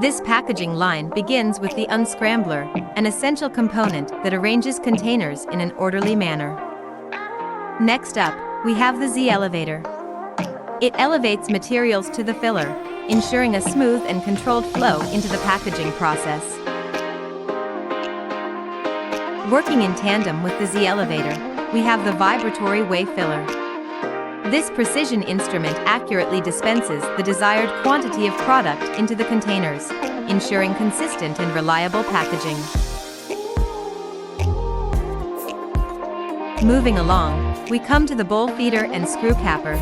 This packaging line begins with the unscrambler, an essential component that arranges containers in an orderly manner. Next up, we have the Z elevator. It elevates materials to the filler, ensuring a smooth and controlled flow into the packaging process. Working in tandem with the Z elevator, we have the vibratory wave filler. This precision instrument accurately dispenses the desired quantity of product into the containers, ensuring consistent and reliable packaging. Moving along, we come to the bowl feeder and screw capper.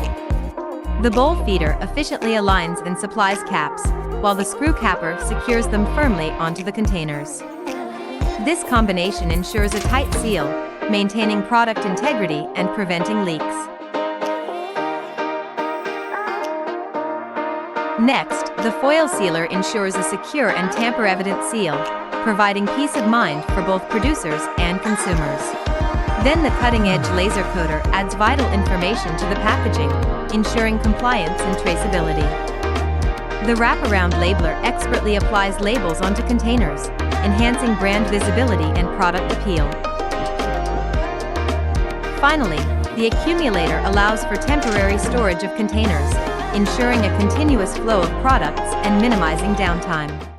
The bowl feeder efficiently aligns and supplies caps, while the screw capper secures them firmly onto the containers. This combination ensures a tight seal, maintaining product integrity and preventing leaks. Next, the foil sealer ensures a secure and tamper-evident seal, providing peace of mind for both producers and consumers. Then the cutting-edge laser coater adds vital information to the packaging, ensuring compliance and traceability. The wraparound labeler expertly applies labels onto containers, enhancing brand visibility and product appeal. Finally, the accumulator allows for temporary storage of containers, ensuring a continuous flow of products and minimizing downtime.